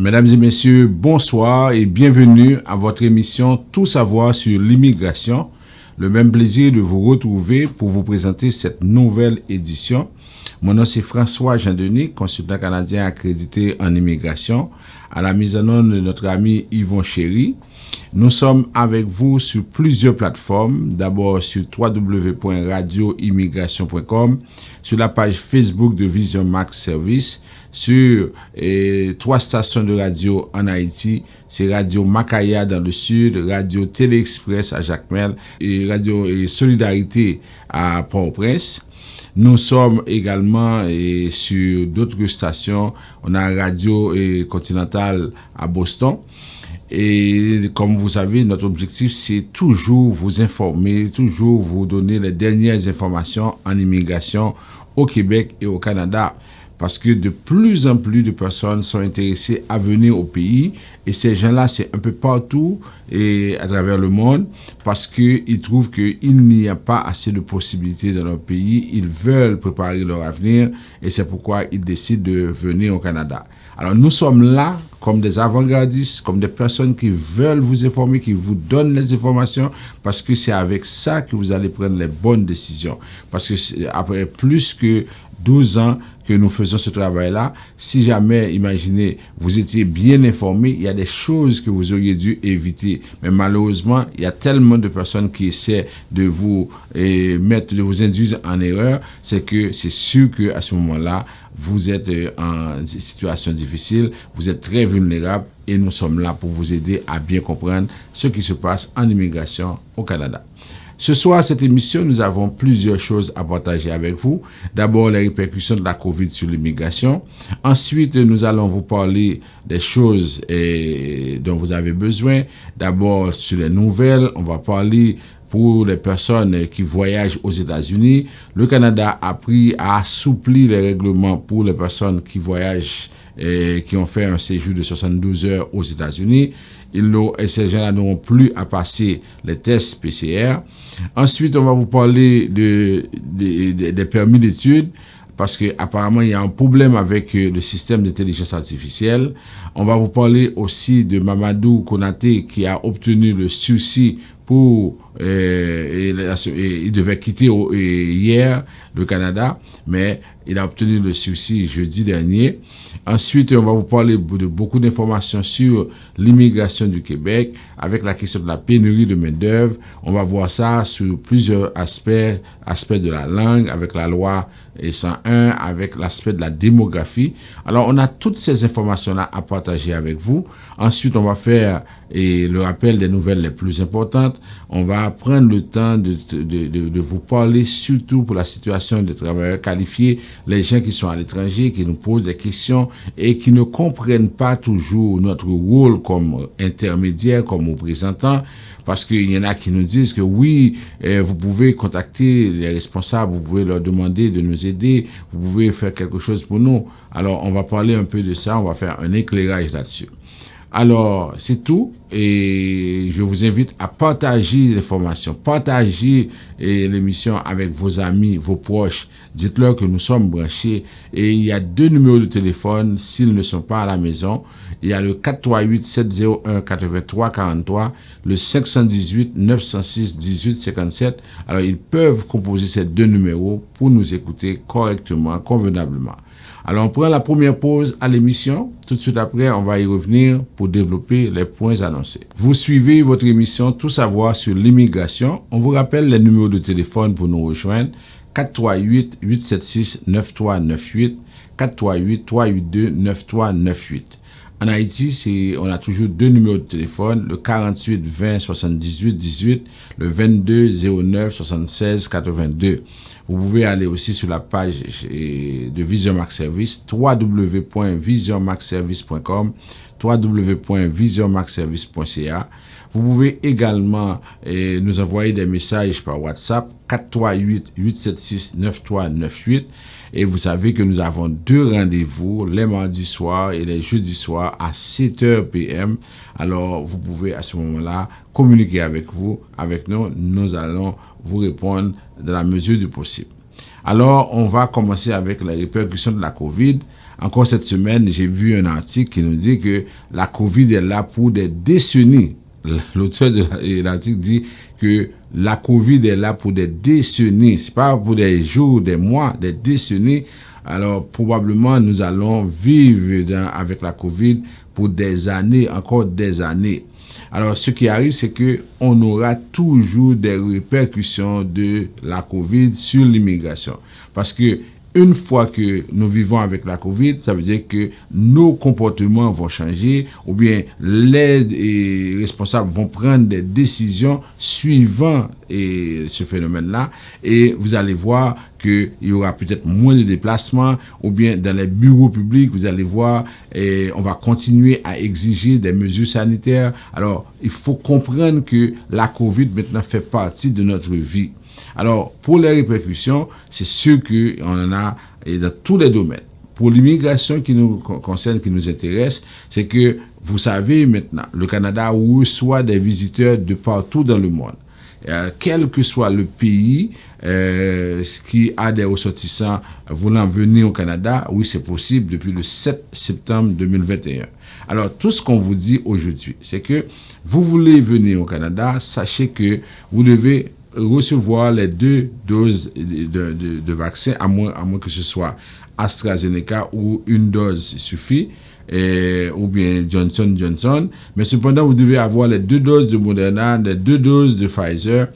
Mesdames et messieurs, bonsoir et bienvenue à votre émission Tout savoir sur l'immigration. Le même plaisir de vous retrouver pour vous présenter cette nouvelle édition. Mon nom c'est François Jean-Denis, consultant canadien accrédité en immigration, à la mise en œuvre de notre ami Yvon Chéry. Nous sommes avec vous sur plusieurs plateformes, d'abord sur www.radioimmigration.com, sur la page Facebook de Vision Max Service, sur 3 stations de radio en Haïti, c'est Radio Macaya dans le sud, Radio Télé-Express à Jacmel et Radio Solidarité à Port-au-Prince. Nous sommes également sur d'autres stations, on a Radio Continental à Boston. Et comme vous savez, notre objectif, c'est toujours vous informer, toujours vous donner les dernières informations en immigration au Québec et au Canada. Parce que de plus en plus de personnes sont intéressées à venir au pays. Et ces gens-là, c'est un peu partout et à travers le monde. Parce qu'ils trouvent qu'il n'y a pas assez de possibilités dans leur pays. Ils veulent préparer leur avenir. Et c'est pourquoi ils décident de venir au Canada. Alors nous sommes là comme des avant-gardistes, comme des personnes qui veulent vous informer, qui vous donnent les informations. Parce que c'est avec ça que vous allez prendre les bonnes décisions. Parce que après plus que 12 ans que nous faisons ce travail-là, si jamais, imaginez, vous étiez bien informé, il y a des choses que vous auriez dû éviter. Mais malheureusement, il y a tellement de personnes qui essaient de vous de vous induire en erreur, c'est que c'est sûr que à ce moment-là, vous êtes en situation difficile, vous êtes très vulnérable et nous sommes là pour vous aider à bien comprendre ce qui se passe en immigration au Canada. Ce soir, à cette émission, nous avons plusieurs choses à partager avec vous. D'abord, les répercussions de la COVID sur l'immigration. Ensuite, nous allons vous parler des choses dont vous avez besoin. D'abord, sur les nouvelles, on va parler pour les personnes qui voyagent aux États-Unis. Le Canada a pris à assouplir les règlements pour les personnes qui voyagent qui ont fait un séjour de 72 heures aux États-Unis. Ces gens-là n'auront plus à passer les tests PCR. Ensuite, on va vous parler des permis d'études parce qu'apparemment, il y a un problème avec le système d'intelligence artificielle. On va vous parler aussi de Mamadou Konaté qui a obtenu le sursis pour il devait quitter hier le Canada, mais il a obtenu le sursis jeudi dernier. Ensuite, on va vous parler de beaucoup d'informations sur l'immigration du Québec avec la question de la pénurie de main-d'œuvre. On va voir ça sur plusieurs aspects de la langue, avec la loi 101, avec l'aspect de la démographie. Alors, on a toutes ces informations-là à partager avec vous. Ensuite, on va faire le rappel des nouvelles les plus importantes. On va prendre le temps de vous parler surtout pour la situation des travailleurs qualifiés, les gens qui sont à l'étranger, qui nous posent des questions et qui ne comprennent pas toujours notre rôle comme intermédiaire, comme représentant, parce qu'il y en a qui nous disent que oui, vous pouvez contacter les responsables, vous pouvez leur demander de nous aider, vous pouvez faire quelque chose pour nous. Alors, on va parler un peu de ça, on va faire un éclairage là-dessus. Alors, c'est tout et je vous invite à partager l'information, partager l'émission avec vos amis, vos proches. Dites-leur que nous sommes branchés et il y a 2 numéros de téléphone s'ils ne sont pas à la maison. Il y a le 438-701-8343, le 518-906-1857. Alors, ils peuvent composer ces 2 numéros pour nous écouter correctement, convenablement. Alors, on prend la première pause à l'émission. Tout de suite après, on va y revenir pour développer les points annoncés. Vous suivez votre émission Tout savoir sur l'immigration. On vous rappelle les numéros de téléphone pour nous rejoindre. 438-876-9398, 438-382-9398. En Haïti, on a toujours 2 numéros de téléphone, le 48 20 78 18, le 22 09 76 82. Vous pouvez aller aussi sur la page de Vision Max Service, www.visionmaxservice.com, www.visionmaxservice.ca. Vous pouvez également nous envoyer des messages par WhatsApp 438-876-9398 et vous savez que nous avons 2 rendez-vous les mardis soirs et les jeudis soirs à 7h PM. Alors vous pouvez à ce moment-là communiquer avec nous. Nous allons vous répondre dans la mesure du possible. Alors, on va commencer avec les répercussions de la COVID. Encore cette semaine, j'ai vu un article qui nous dit que la COVID est là pour des décennies. L'auteur de l'article dit que la COVID est là pour des décennies. C'est pas pour des jours, des mois, des décennies. Alors, probablement, nous allons vivre avec la COVID pour des années, encore des années. Alors, ce qui arrive, c'est que on aura toujours des répercussions de la COVID sur l'immigration. Parce que une fois que nous vivons avec la COVID, ça veut dire que nos comportements vont changer ou bien les responsables vont prendre des décisions suivant ce phénomène-là et vous allez voir qu'il y aura peut-être moins de déplacements ou bien dans les bureaux publics, vous allez voir on va continuer à exiger des mesures sanitaires. Alors, il faut comprendre que la COVID maintenant fait partie de notre vie. Alors, pour les répercussions, c'est sûr qu'on en a dans tous les domaines. Pour l'immigration qui nous concerne, qui nous intéresse, c'est que, vous savez maintenant, le Canada reçoit des visiteurs de partout dans le monde. Quel que soit le pays qui a des ressortissants voulant venir au Canada, oui, c'est possible depuis le 7 septembre 2021. Alors, tout ce qu'on vous dit aujourd'hui, c'est que vous voulez venir au Canada, sachez que vous devez recevoir les 2 doses de vaccin, à moins que ce soit AstraZeneca ou une dose suffit, ou bien Johnson. Mais cependant, vous devez avoir les 2 doses de Moderna, les 2 doses de Pfizer,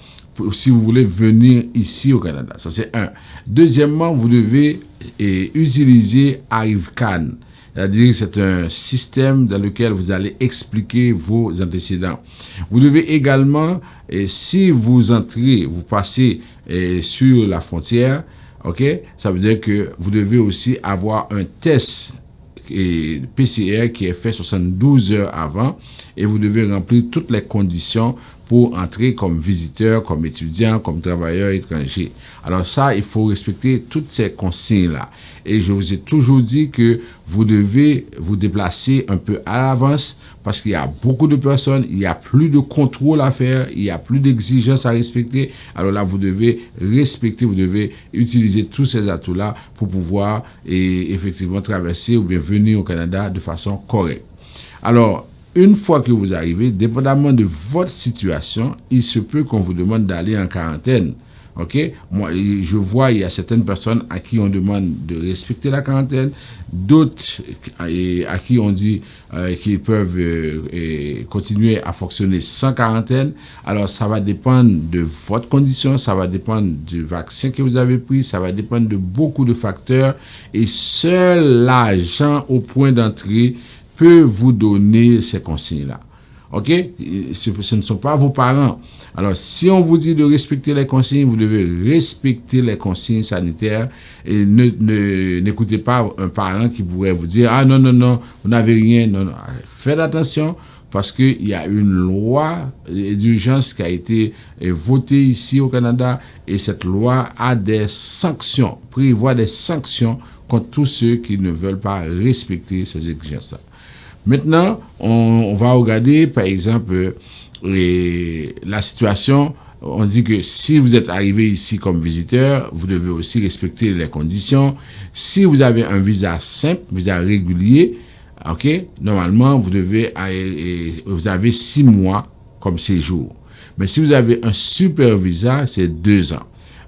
si vous voulez venir ici au Canada. Ça, c'est un. Deuxièmement, vous devez utiliser ArriveCan. C'est-à-dire que c'est un système dans lequel vous allez expliquer vos antécédents. Vous devez également, si vous entrez, vous passez sur la frontière, ok, ça veut dire que vous devez aussi avoir un test PCR qui est fait 72 heures avant et vous devez remplir toutes les conditions pour entrer comme visiteur, comme étudiant, comme travailleur étranger. Alors ça, il faut respecter toutes ces consignes-là. Et je vous ai toujours dit que vous devez vous déplacer un peu à l'avance parce qu'il y a beaucoup de personnes, il n'y a plus de contrôle à faire, il n'y a plus d'exigences à respecter. Alors là, vous devez respecter, vous devez utiliser tous ces atouts-là pour pouvoir effectivement traverser ou bien venir au Canada de façon correcte. Alors, une fois que vous arrivez, dépendamment de votre situation, il se peut qu'on vous demande d'aller en quarantaine. Ok? Moi, je vois, il y a certaines personnes à qui on demande de respecter la quarantaine, d'autres à qui on dit qu'ils peuvent continuer à fonctionner sans quarantaine. Alors, ça va dépendre de votre condition, ça va dépendre du vaccin que vous avez pris, ça va dépendre de beaucoup de facteurs. Et seul l'agent au point d'entrée peut vous donner ces consignes-là. OK? Ce ne sont pas vos parents. Alors, si on vous dit de respecter les consignes, vous devez respecter les consignes sanitaires et n'écoutez pas un parent qui pourrait vous dire « Ah non, vous n'avez rien. » Non. Faites attention parce qu'il y a une loi d'urgence qui a été votée ici au Canada et cette loi a des sanctions, prévoit des sanctions contre tous ceux qui ne veulent pas respecter ces exigences-là. Maintenant, on va regarder, par exemple, la situation. On dit que si vous êtes arrivé ici comme visiteur, vous devez aussi respecter les conditions. Si vous avez un visa simple, visa régulier, ok, normalement, vous avez 6 mois comme séjour. Mais si vous avez un super visa, c'est 2 ans.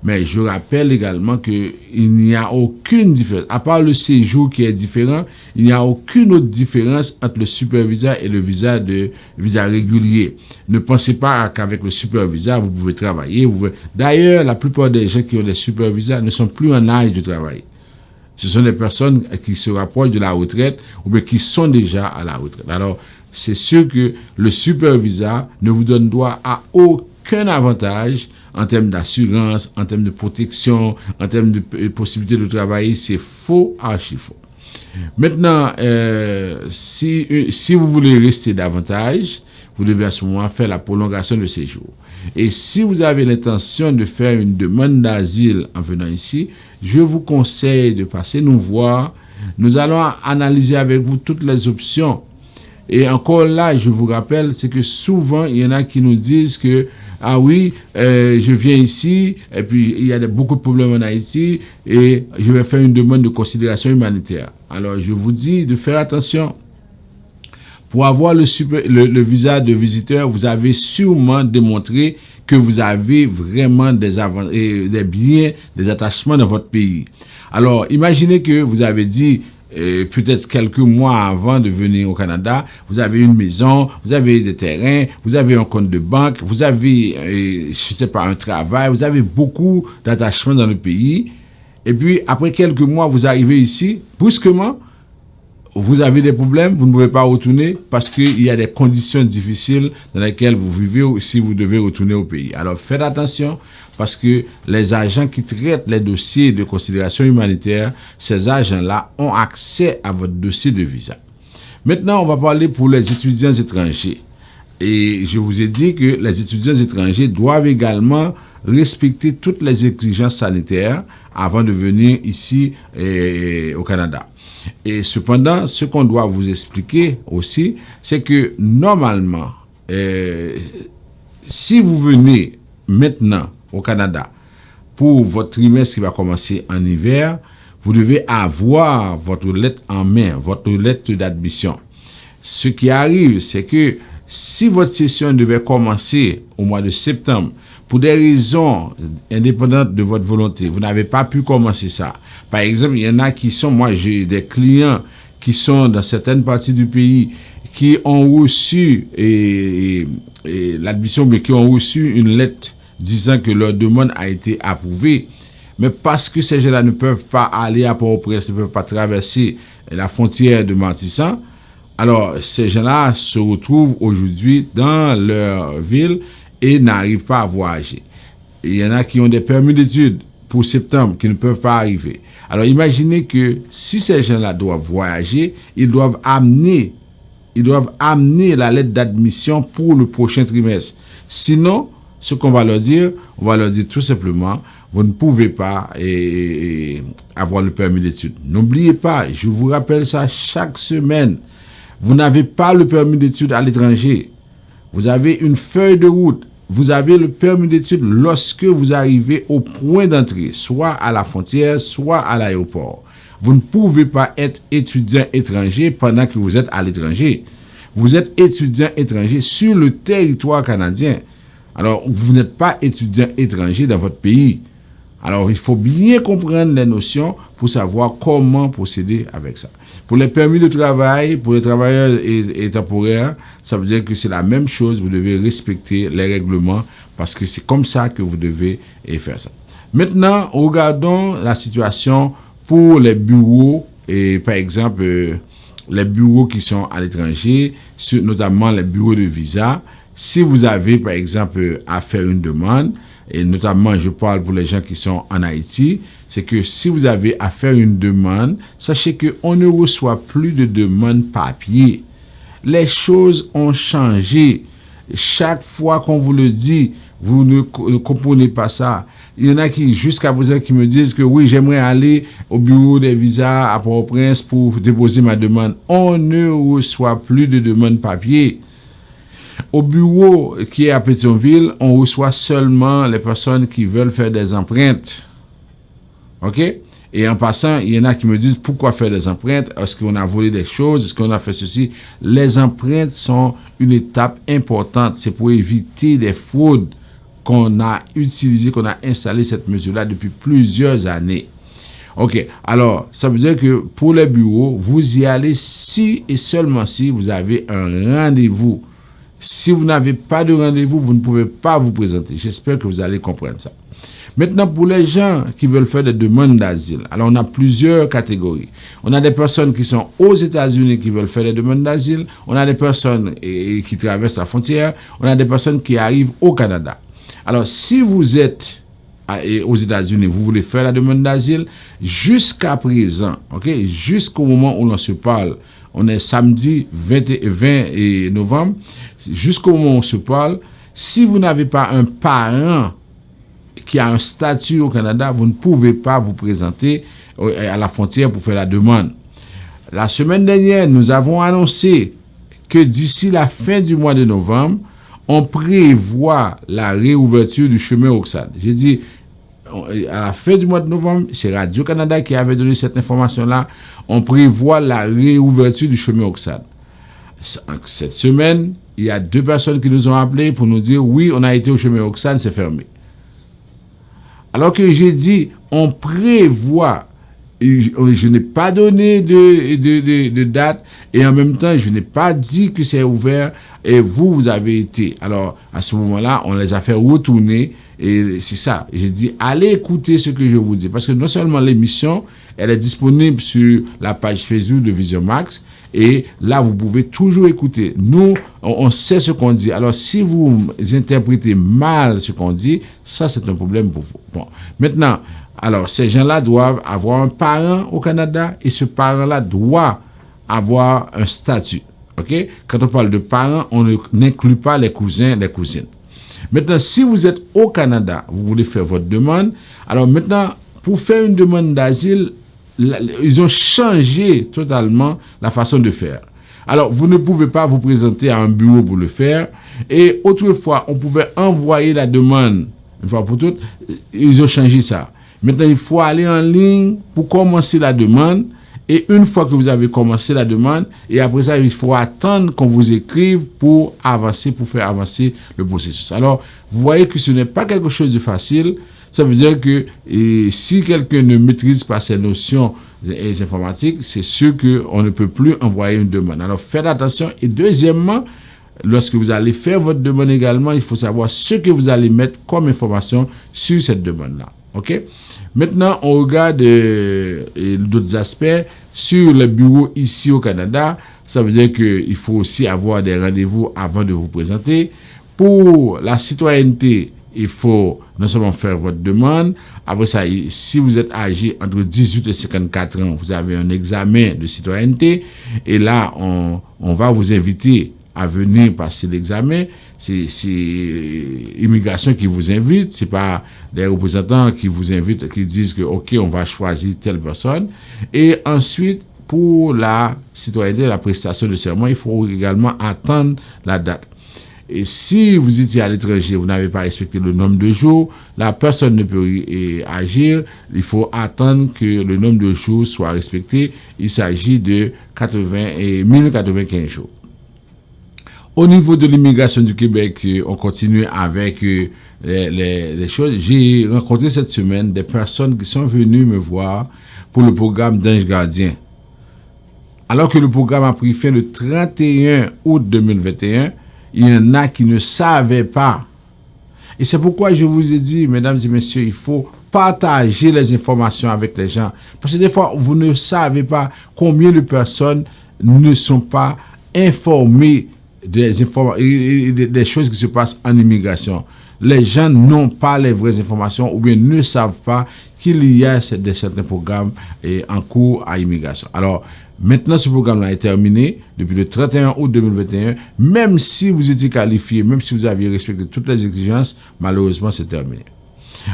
Mais je rappelle également qu'il n'y a aucune différence. À part le séjour qui est différent, il n'y a aucune autre différence entre le super visa et le visa régulier. Ne pensez pas qu'avec le super visa, vous pouvez travailler. D'ailleurs, la plupart des gens qui ont des super visas ne sont plus en âge de travailler. Ce sont des personnes qui se rapprochent de la retraite ou bien qui sont déjà à la retraite. Alors, c'est sûr que le super visa ne vous donne droit à aucun avantage en termes d'assurance, en termes de protection, en termes de possibilité de travailler. C'est faux, archi faux. Maintenant, si vous voulez rester davantage, vous devez à ce moment faire la prolongation de séjour. Et si vous avez l'intention de faire une demande d'asile en venant ici, je vous conseille de passer nous voir. Nous allons analyser avec vous toutes les options. Et encore là, je vous rappelle, c'est que souvent, il y en a qui nous disent que, ah oui, je viens ici, et puis il y a beaucoup de problèmes en Haïti, et je vais faire une demande de considération humanitaire. Alors, je vous dis de faire attention. Pour avoir le visa de visiteur, vous avez sûrement démontré que vous avez vraiment des biens, des attachements dans votre pays. Alors, imaginez que vous avez dit, peut-être quelques mois avant de venir au Canada, vous avez une maison, vous avez des terrains, vous avez un compte de banque, vous avez, je sais pas, un travail, vous avez beaucoup d'attachements dans le pays. Et puis, après quelques mois, vous arrivez ici, brusquement, vous avez des problèmes, vous ne pouvez pas retourner parce qu'il y a des conditions difficiles dans lesquelles vous vivez si vous devez retourner au pays. Alors faites attention parce que les agents qui traitent les dossiers de considération humanitaire, ces agents-là ont accès à votre dossier de visa. Maintenant, on va parler pour les étudiants étrangers. Et je vous ai dit que les étudiants étrangers doivent également respecter toutes les exigences sanitaires avant de venir ici au Canada. Et cependant, ce qu'on doit vous expliquer aussi, c'est que normalement, si vous venez maintenant au Canada pour votre trimestre qui va commencer en hiver, vous devez avoir votre lettre en main, votre lettre d'admission. Ce qui arrive, c'est que si votre session devait commencer au mois de septembre, pour des raisons indépendantes de votre volonté, vous n'avez pas pu commencer ça. Par exemple, il y en a qui sont, moi j'ai des clients qui sont dans certaines parties du pays, qui ont reçu l'admission, mais qui ont reçu une lettre disant que leur demande a été approuvée. Mais parce que ces gens-là ne peuvent pas aller à Port-au-Prince, ne peuvent pas traverser la frontière de Martissan, alors ces gens-là se retrouvent aujourd'hui dans leur ville et n'arrivent pas à voyager. Il y en a qui ont des permis d'études pour septembre qui ne peuvent pas arriver. Alors imaginez que si ces gens-là doivent voyager, ils doivent amener la lettre d'admission pour le prochain trimestre. Sinon, ce qu'on va leur dire, on va leur dire tout simplement, vous ne pouvez pas avoir le permis d'études. N'oubliez pas, je vous rappelle ça chaque semaine, vous n'avez pas le permis d'études à l'étranger. Vous avez une feuille de route. Vous avez le permis d'études lorsque vous arrivez au point d'entrée, soit à la frontière, soit à l'aéroport. Vous ne pouvez pas être étudiant étranger pendant que vous êtes à l'étranger. Vous êtes étudiant étranger sur le territoire canadien. Alors, vous n'êtes pas étudiant étranger dans votre pays. Alors, il faut bien comprendre les notions pour savoir comment procéder avec ça. Pour les permis de travail, pour les travailleurs et temporaires, ça veut dire que c'est la même chose. Vous devez respecter les règlements parce que c'est comme ça que vous devez faire ça. Maintenant, regardons la situation pour les bureaux et par exemple, les bureaux qui sont à l'étranger, notamment les bureaux de visa. Si vous avez, par exemple, à faire une demande, et notamment, je parle pour les gens qui sont en Haïti, c'est que si vous avez à faire une demande, sachez qu'on ne reçoit plus de demandes papier. Les choses ont changé. Chaque fois qu'on vous le dit, vous ne comprenez pas ça. Il y en a qui, jusqu'à présent, qui me disent que oui, j'aimerais aller au bureau des visas à Port-au-Prince pour déposer ma demande. On ne reçoit plus de demandes papier. Au bureau qui est à Pétionville, on reçoit seulement les personnes qui veulent faire des empreintes. OK? Et en passant, il y en a qui me disent pourquoi faire des empreintes? Est-ce qu'on a volé des choses? Est-ce qu'on a fait ceci? Les empreintes sont une étape importante. C'est pour éviter des fraudes qu'on a utilisées, qu'on a installé cette mesure-là depuis plusieurs années. OK. Alors, ça veut dire que pour les bureaux, vous y allez si et seulement si vous avez un rendez-vous. Si vous n'avez pas de rendez-vous, vous ne pouvez pas vous présenter. J'espère que vous allez comprendre ça. Maintenant, pour les gens qui veulent faire des demandes d'asile, alors on a plusieurs catégories. On a des personnes qui sont aux États-Unis qui veulent faire des demandes d'asile. On a des personnes qui traversent la frontière. On a des personnes qui arrivent au Canada. Alors, si vous êtes aux États-Unis, vous voulez faire la demande d'asile, jusqu'à présent, ok, jusqu'au moment où l'on se parle, on est samedi 20 novembre, jusqu'au moment où on se parle, si vous n'avez pas un parent qui a un statut au Canada, vous ne pouvez pas vous présenter à la frontière pour faire la demande. La semaine dernière, nous avons annoncé que d'ici la fin du mois de novembre, on prévoit la réouverture du chemin Roxane. J'ai dit, à la fin du mois de novembre, c'est Radio-Canada qui avait donné cette information-là, on prévoit la réouverture du chemin Roxane. Cette semaine, il y a 2 personnes qui nous ont appelé pour nous dire, oui, on a été au chemin Roxane, c'est fermé. Alors que j'ai dit, on prévoit, je n'ai pas donné de date et en même temps, je n'ai pas dit que c'est ouvert et vous avez été. Alors, à ce moment-là, on les a fait retourner et c'est ça. J'ai dit, allez écouter ce que je vous dis parce que non seulement l'émission, elle est disponible sur la page Facebook de Vision Max et là, vous pouvez toujours écouter. Nous, on sait ce qu'on dit. Alors, si vous interprétez mal ce qu'on dit, ça, c'est un problème pour vous. Bon, maintenant, alors, ces gens-là doivent avoir un parent au Canada et ce parent-là doit avoir un statut. OK? Quand on parle de parents, on n'inclut pas les cousins, les cousines. Maintenant, si vous êtes au Canada, vous voulez faire votre demande, alors maintenant, pour faire une demande d'asile, ils ont changé totalement la façon de faire. Alors, vous ne pouvez pas vous présenter à un bureau pour le faire. Et autrefois, on pouvait envoyer la demande, une fois pour toutes, ils ont changé ça. Maintenant, il faut aller en ligne pour commencer la demande. Et une fois que vous avez commencé la demande, et après ça, il faut attendre qu'on vous écrive pour avancer, pour faire avancer le processus. Alors, vous voyez que ce n'est pas quelque chose de facile. Ça veut dire que si quelqu'un ne maîtrise pas ces notions informatiques, c'est sûr qu'on ne peut plus envoyer une demande. Alors, faites attention. Et deuxièmement, lorsque vous allez faire votre demande également, il faut savoir ce que vous allez mettre comme information sur cette demande-là. OK? Maintenant, on regarde d'autres aspects sur le bureau ici au Canada. Ça veut dire qu'il faut aussi avoir des rendez-vous avant de vous présenter. Pour la citoyenneté, il faut non seulement faire votre demande. Après ça, si vous êtes âgé entre 18 et 54 ans, vous avez un examen de citoyenneté. Et là, on va vous inviter à venir passer l'examen. C'est l'immigration qui vous invite, c'est pas les représentants qui vous invitent, qui disent que ok, on va choisir telle personne. Et ensuite, pour la citoyenneté, la prestation de serment, il faut également attendre la date. Et si vous étiez à l'étranger, vous n'avez pas respecté le nombre de jours, la personne ne peut agir. Il faut attendre que le nombre de jours soit respecté. Il s'agit de 1095 jours. Au niveau de l'immigration du Québec, on continue avec les choses. J'ai rencontré cette semaine des personnes qui sont venues me voir pour le programme d'Ange Gardien. Alors que le programme a pris fin le 31 août 2021, il y en a qui ne savaient pas. Et c'est pourquoi je vous ai dit, mesdames et messieurs, il faut partager les informations avec les gens. Parce que des fois, vous ne savez pas combien de personnes ne sont pas informées des choses qui se passent en immigration. Les gens n'ont pas les vraies informations ou bien ne savent pas qu'il y a certains programmes en cours à immigration. Alors, maintenant, ce programme-là est terminé depuis le 31 août 2021. Même si vous étiez qualifié, même si vous aviez respecté toutes les exigences, malheureusement, c'est terminé.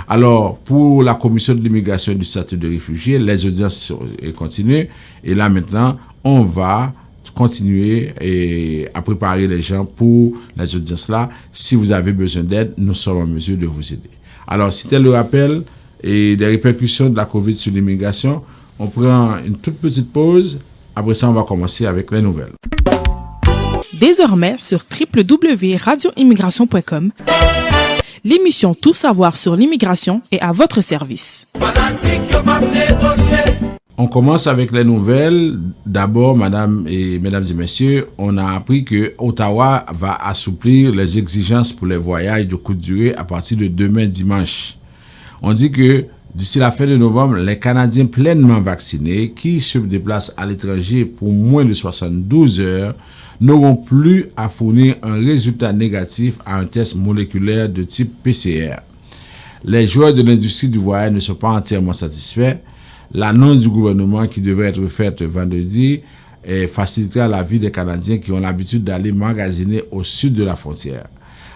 Alors, pour la commission de l'immigration et du statut de réfugié, les audiences continuent. Et là, maintenant, on va continuer à préparer les gens pour les audiences-là. Si vous avez besoin d'aide, nous sommes en mesure de vous aider. Alors, c'était le rappel et des répercussions de la COVID sur l'immigration. On prend une toute petite pause. Après ça, on va commencer avec les nouvelles. Désormais, sur www.radioimmigration.com, l'émission Tout savoir sur l'immigration est à votre service. On commence avec les nouvelles. D'abord, mesdames et messieurs, on a appris que Ottawa va assouplir les exigences pour les voyages de courte durée à partir de demain dimanche. On dit que d'ici la fin de novembre, les Canadiens pleinement vaccinés qui se déplacent à l'étranger pour moins de 72 heures n'auront plus à fournir un résultat négatif à un test moléculaire de type PCR. Les joueurs de l'industrie du voyage ne sont pas entièrement satisfaits. L'annonce du gouvernement qui devrait être faite vendredi facilitera la vie des Canadiens qui ont l'habitude d'aller magasiner au sud de la frontière.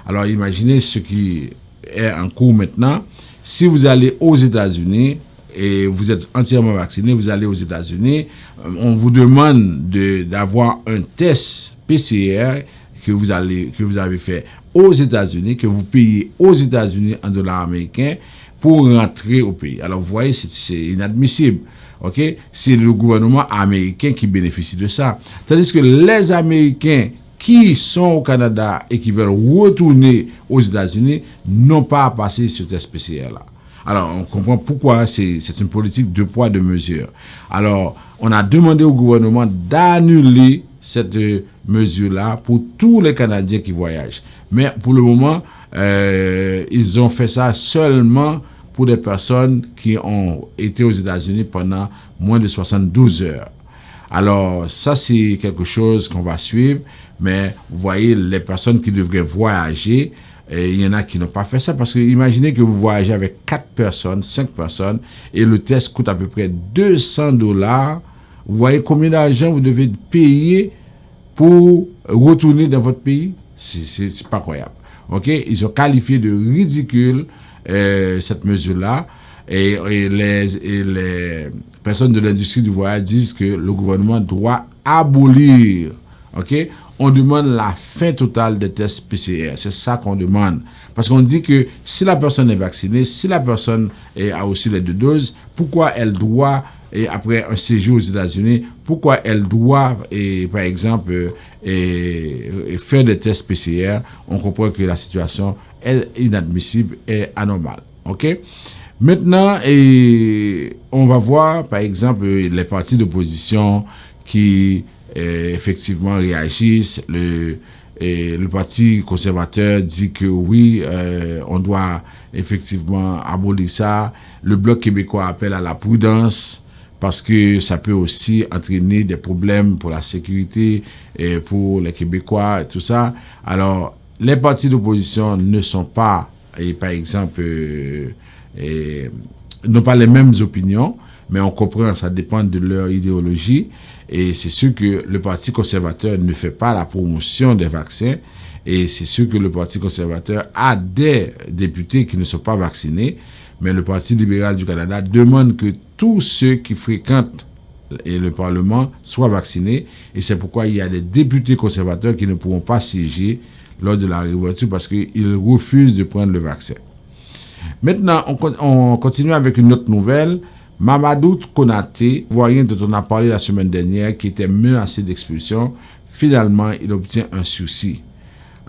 Alors imaginez ce qui est en cours maintenant. Si vous allez aux États-Unis, et vous êtes entièrement vacciné, vous allez aux États-Unis, on vous demande d'avoir un test PCR que vous avez fait aux États-Unis, que vous payez aux États-Unis en dollars américains pour rentrer au pays. Alors, vous voyez, c'est inadmissible. OK? C'est le gouvernement américain qui bénéficie de ça. Tandis que les Américains qui sont au Canada et qui veulent retourner aux États-Unis n'ont pas à passer ce test PCR-là. Alors, on comprend pourquoi c'est une politique de poids, de mesure. Alors, on a demandé au gouvernement d'annuler cette mesure-là pour tous les Canadiens qui voyagent. Mais pour le moment, ils ont fait ça seulement pour des personnes qui ont été aux États-Unis pendant moins de 72 heures. Alors, ça, c'est quelque chose qu'on va suivre. Mais vous voyez, les personnes qui devraient voyager, il y en a qui n'ont pas fait ça parce que imaginez que vous voyagez avec 4 personnes, 5 personnes et le test coûte à peu près $200. Vous voyez combien d'argent vous devez payer pour retourner dans votre pays? C'est pas croyable. OK? Ils ont qualifié de ridicule cette mesure-là et les personnes de l'industrie du voyage disent que le gouvernement doit abolir. OK? On demande la fin totale des tests PCR. C'est ça qu'on demande. Parce qu'on dit que si la personne est vaccinée, si la personne a reçu les 2 doses, pourquoi elle doit, après un séjour aux États-Unis, pourquoi elle doit, par exemple, faire des tests PCR? On comprend que la situation est inadmissible et anormale. OK? Maintenant, on va voir, par exemple, les partis d'opposition qui effectivement réagissent. Le Parti conservateur dit que oui, on doit effectivement abolir ça. Le Bloc québécois appelle à la prudence parce que ça peut aussi entraîner des problèmes pour la sécurité et pour les Québécois et tout ça. Alors, les partis d'opposition ne sont pas, par exemple, n'ont pas les mêmes opinions, mais on comprend, ça dépend de leur idéologie. Et c'est sûr que le Parti conservateur ne fait pas la promotion des vaccins. Et c'est sûr que le Parti conservateur a des députés qui ne sont pas vaccinés. Mais le Parti libéral du Canada demande que tous ceux qui fréquentent le Parlement soient vaccinés. Et c'est pourquoi il y a des députés conservateurs qui ne pourront pas siéger lors de la réouverture parce qu'ils refusent de prendre le vaccin. Maintenant, on continue avec une autre nouvelle. Mamadou Konaté, voyant dont on a parlé la semaine dernière, qui était menacé d'expulsion, finalement, il obtient un sursis.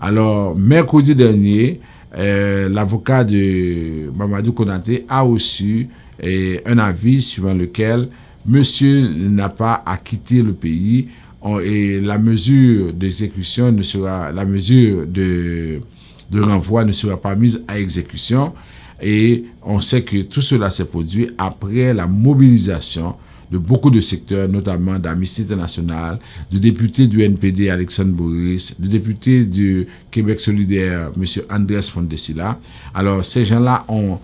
Alors, mercredi dernier, l'avocat de Mamadou Konaté a reçu un avis suivant lequel monsieur n'a pas à quitter le pays et la mesure d'exécution ne sera, la mesure de renvoi ne sera pas mise à exécution. Et on sait que tout cela s'est produit après la mobilisation de beaucoup de secteurs, notamment d'Amnesty International, du député du NPD Alexandre Boris, du député du Québec solidaire, M. Andrés Fondesila. Alors, ces gens-là ont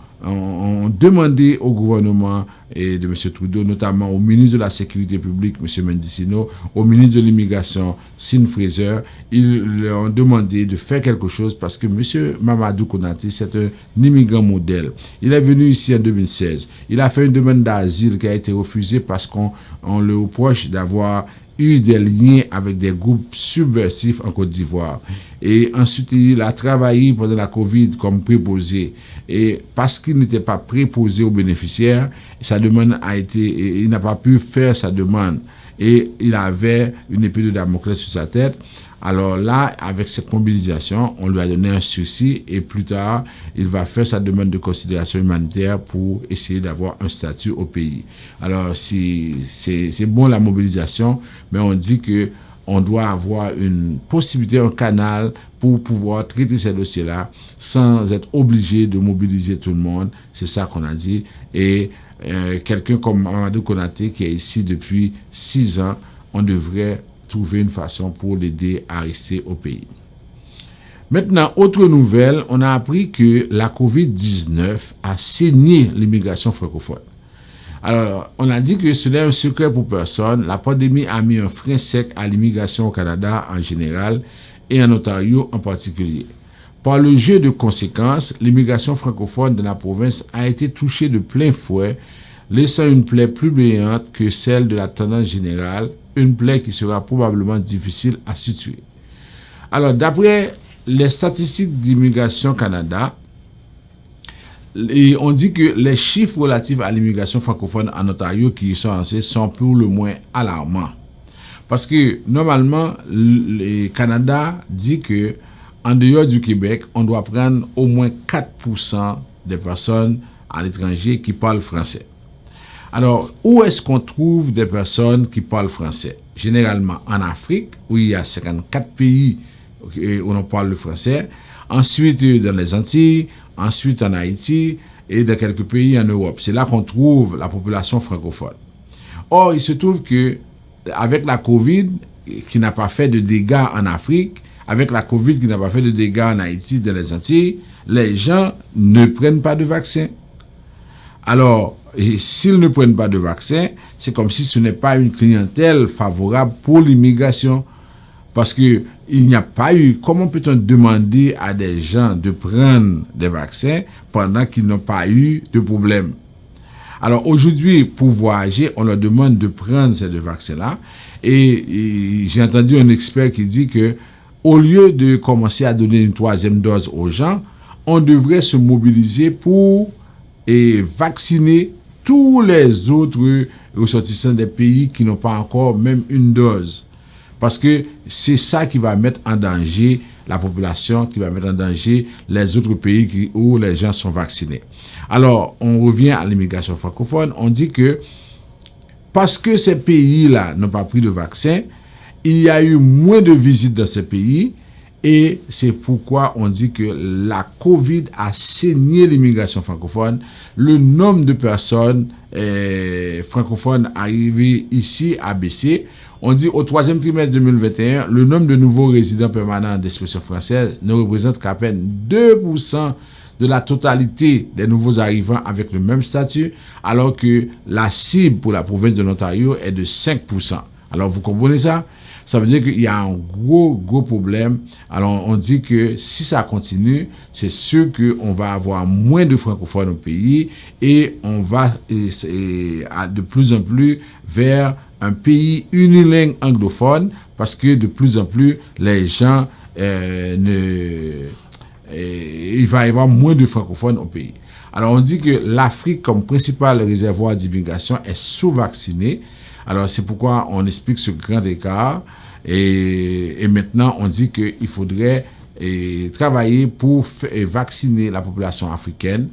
demandé au gouvernement de M. Trudeau, notamment au ministre de la Sécurité publique, M. Mendicino, au ministre de l'Immigration, Sin Fraser, ils leur ont demandé de faire quelque chose parce que M. Mamadou Konaté, c'est un immigrant modèle. Il est venu ici en 2016. Il a fait une demande d'asile qui a été refusée parce qu'on le reproche d'avoir eu des liens avec des groupes subversifs en Côte d'Ivoire. Et ensuite, il a travaillé pendant la COVID comme préposé. Et parce qu'il n'était pas préposé aux bénéficiaires, sa demande a été, il n'a pas pu faire sa demande. Et il avait une épée de Damoclès sur sa tête. Alors là, avec cette mobilisation, on lui a donné un sursis et plus tard, il va faire sa demande de considération humanitaire pour essayer d'avoir un statut au pays. Alors, c'est bon la mobilisation, mais on dit que on doit avoir une possibilité, un canal pour pouvoir traiter ces dossiers-là sans être obligé de mobiliser tout le monde. C'est ça qu'on a dit. Et quelqu'un comme Mamadou Konaté, qui est ici depuis 6 ans, on devrait trouver une façon pour l'aider à rester au pays. Maintenant, autre nouvelle, on a appris que la COVID-19 a saigné l'immigration francophone. Alors, on a dit que ce n'est un secret pour personne. La pandémie a mis un frein sec à l'immigration au Canada en général et en Ontario en particulier. Par le jeu de conséquences, l'immigration francophone de la province a été touchée de plein fouet laissant une plaie plus béante que celle de la tendance générale, une plaie qui sera probablement difficile à suturer. Alors, d'après les statistiques d'Immigration Canada, on dit que les chiffres relatifs à l'immigration francophone en Ontario qui sont lancés sont pour le moins alarmants. Parce que normalement, le Canada dit que en dehors du Québec, on doit prendre au moins 4% des personnes à l'étranger qui parlent français. Alors, où est-ce qu'on trouve des personnes qui parlent français? Généralement en Afrique, où il y a 54 pays où on parle le français. Ensuite, dans les Antilles, ensuite en Haïti et dans quelques pays en Europe. C'est là qu'on trouve la population francophone. Or, il se trouve que avec la COVID, qui n'a pas fait de dégâts en Afrique, avec la COVID qui n'a pas fait de dégâts en Haïti, dans les Antilles, les gens ne prennent pas de vaccin. Alors, s'ils ne prennent pas de vaccin, c'est comme si ce n'est pas une clientèle favorable pour l'immigration. Parce qu'il n'y a pas eu... Comment peut-on demander à des gens de prendre des vaccins pendant qu'ils n'ont pas eu de problème? Alors aujourd'hui, pour voyager, on leur demande de prendre ces deux vaccins-là. Et j'ai entendu un expert qui dit que au lieu de commencer à donner une 3e dose aux gens, on devrait se mobiliser pour vacciner tous les autres ressortissants des pays qui n'ont pas encore même une dose. Parce que c'est ça qui va mettre en danger la population, qui va mettre en danger les autres pays où les gens sont vaccinés. Alors, on revient à l'immigration francophone. On dit que parce que ces pays-là n'ont pas pris de vaccin, il y a eu moins de visites dans ces pays et c'est pourquoi on dit que la COVID a saigné l'immigration francophone. Le nombre de personnes francophones arrivées ici a baissé. On dit au 3e trimestre 2021, le nombre de nouveaux résidents permanents d'expression française ne représente qu'à peine 2% de la totalité des nouveaux arrivants avec le même statut, alors que la cible pour la province de l'Ontario est de 5%. Alors vous comprenez ça? Ça veut dire qu'il y a un gros problème. Alors on dit que si ça continue, c'est sûr qu'on va avoir moins de francophones au pays et on va de plus en plus vers un pays unilingue anglophone parce que de plus en plus les gens il va y avoir moins de francophones au pays. Alors on dit que l'Afrique comme principal réservoir d'immigration est sous-vaccinée. Alors c'est pourquoi on explique ce grand écart et maintenant on dit qu'il faudrait travailler pour vacciner la population africaine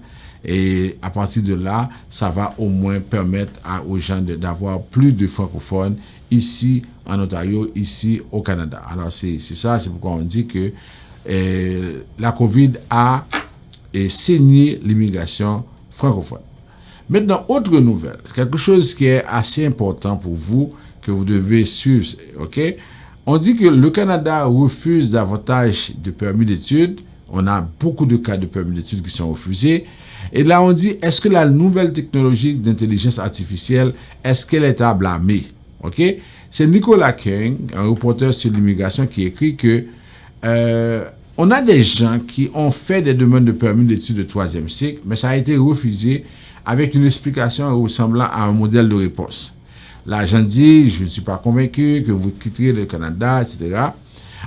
et à partir de là, ça va au moins permettre aux gens d'avoir plus de francophones ici en Ontario, ici au Canada. Alors c'est ça, c'est pourquoi on dit que la COVID a saigné l'immigration francophone. Maintenant, autre nouvelle, quelque chose qui est assez important pour vous, que vous devez suivre, ok? On dit que le Canada refuse davantage de permis d'études. On a beaucoup de cas de permis d'études qui sont refusés. Et là, on dit, est-ce que la nouvelle technologie d'intelligence artificielle, est-ce qu'elle est à blâmer? Ok? C'est Nicolas King, un reporter sur l'immigration, qui écrit que on a des gens qui ont fait des demandes de permis d'études de 3e cycle, mais ça a été refusé avec une explication ressemblant à un modèle de réponse. L'agent dit, je ne suis pas convaincu que vous quitterez le Canada, etc.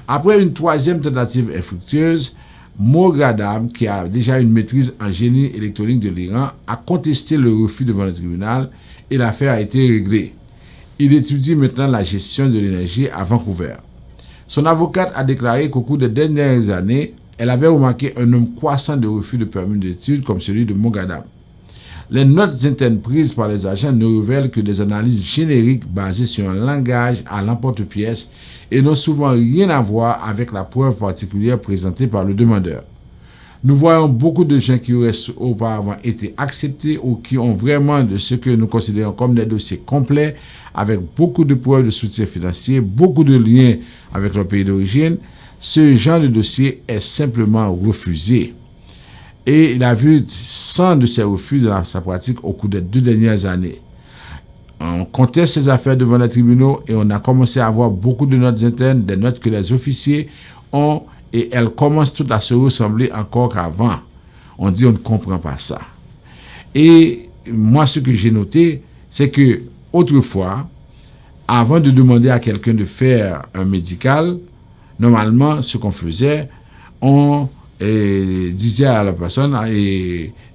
Après une 3e tentative infructueuse, Mogadam, qui a déjà une maîtrise en génie électronique de l'Iran, a contesté le refus devant le tribunal et l'affaire a été réglée. Il étudie maintenant la gestion de l'énergie à Vancouver. Son avocate a déclaré qu'au cours des dernières années, elle avait remarqué un nombre croissant de refus de permis d'études comme celui de Mogadam. Les notes internes prises par les agents ne révèlent que des analyses génériques basées sur un langage à l'emporte-pièce et n'ont souvent rien à voir avec la preuve particulière présentée par le demandeur. Nous voyons beaucoup de gens qui auraient auparavant été acceptés ou qui ont vraiment de ce que nous considérons comme des dossiers complets avec beaucoup de preuves de soutien financier, beaucoup de liens avec leur pays d'origine. Ce genre de dossier est simplement refusé. Et il a vu 100 de ces refus dans sa pratique au cours des 2 dernières années. On conteste ces affaires devant les tribunaux et on a commencé à avoir beaucoup de notes internes, des notes que les officiers ont et elles commencent toutes à se ressembler encore qu'avant. On dit on ne comprend pas ça. Et moi, ce que j'ai noté, c'est que autrefois, avant de demander à quelqu'un de faire un médical, normalement, ce qu'on faisait, on disait à la personne,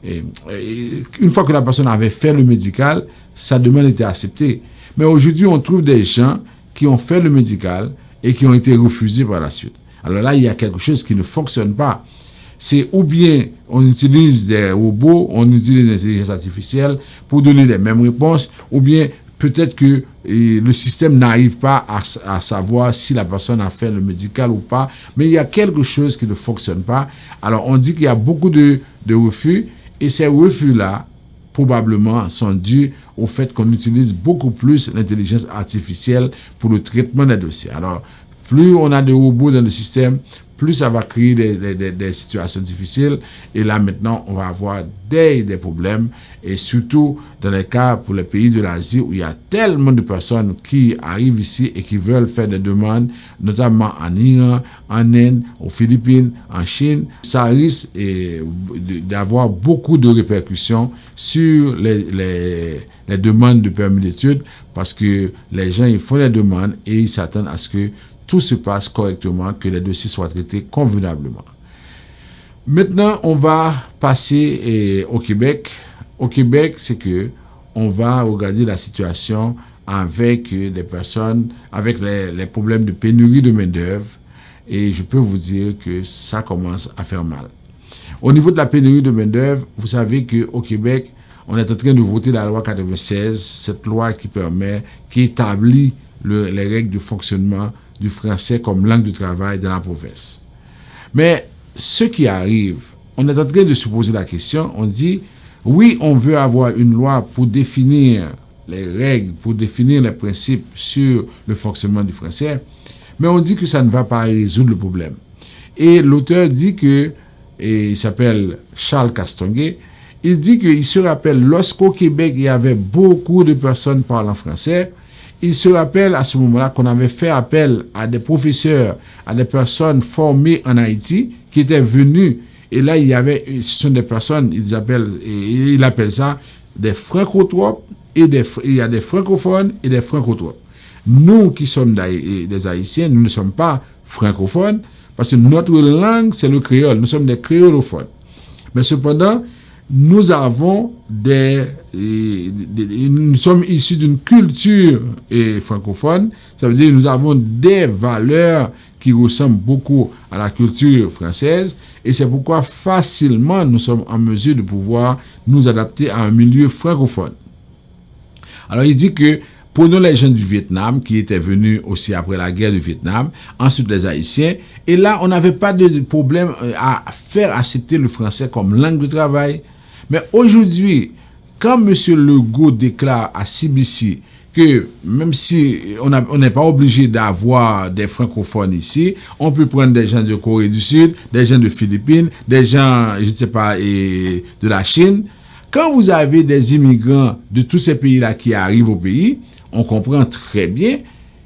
une fois que la personne avait fait le médical, sa demande était acceptée. Mais aujourd'hui, on trouve des gens qui ont fait le médical et qui ont été refusés par la suite. Alors là, il y a quelque chose qui ne fonctionne pas. C'est ou bien on utilise des robots, on utilise l'intelligence artificielle pour donner les mêmes réponses, ou bien peut-être que le système n'arrive pas à savoir si la personne a fait le médical ou pas, mais il y a quelque chose qui ne fonctionne pas. Alors on dit qu'il y a beaucoup de refus, et ces refus-là, probablement, sont dus au fait qu'on utilise beaucoup plus l'intelligence artificielle pour le traitement des dossiers. Alors, plus on a de robots dans le système, plus ça va créer des situations difficiles. Et là, maintenant, on va avoir des problèmes. Et surtout, dans les cas pour les pays de l'Asie, où il y a tellement de personnes qui arrivent ici et qui veulent faire des demandes, notamment en Iran, en Inde, aux Philippines, en Chine, ça risque d'avoir beaucoup de répercussions sur les demandes de permis d'études, parce que les gens, ils font les demandes et ils s'attendent à ce que tout se passe correctement, que les dossiers soient traités convenablement. Maintenant, on va passer au Québec. Au Québec, c'est que on va regarder la situation avec les personnes, avec les problèmes de pénurie de main-d'œuvre, et je peux vous dire que ça commence à faire mal. Au niveau de la pénurie de main-d'œuvre, vous savez qu'au Québec, on est en train de voter la loi 96, cette loi qui établit les règles de fonctionnement du français comme langue de travail dans la province. Mais ce qui arrive, on est en train de se poser la question, on dit, oui, on veut avoir une loi pour définir les règles, pour définir les principes sur le fonctionnement du français, mais on dit que ça ne va pas résoudre le problème. Et l'auteur dit que, et il s'appelle Charles Castonguay, il dit qu'il se rappelle lorsqu'au Québec, il y avait beaucoup de personnes parlant français. Il se rappelle à ce moment-là qu'on avait fait appel à des professeurs, à des personnes formées en Haïti qui étaient venues. Et là, ce sont des personnes, il appelle ça des francotropes, et il y a des francophones et des francotropes. Nous qui sommes des Haïtiens, nous ne sommes pas francophones, parce que notre langue, c'est le créole. Nous sommes des créolophones. Mais cependant, nous sommes issus d'une culture francophone, ça veut dire que nous avons des valeurs qui ressemblent beaucoup à la culture française, et c'est pourquoi facilement nous sommes en mesure de pouvoir nous adapter à un milieu francophone. Alors il dit que prenons les gens du Vietnam qui étaient venus aussi après la guerre du Vietnam, ensuite les Haïtiens, et là on n'avait pas de problème à faire accepter le français comme langue de travail. Mais aujourd'hui, quand M. Legault déclare à CBC que même si on n'est pas obligé d'avoir des francophones ici, on peut prendre des gens de Corée du Sud, des gens de Philippines, des gens, je ne sais pas, de la Chine. Quand vous avez des immigrants de tous ces pays-là qui arrivent au pays, on comprend très bien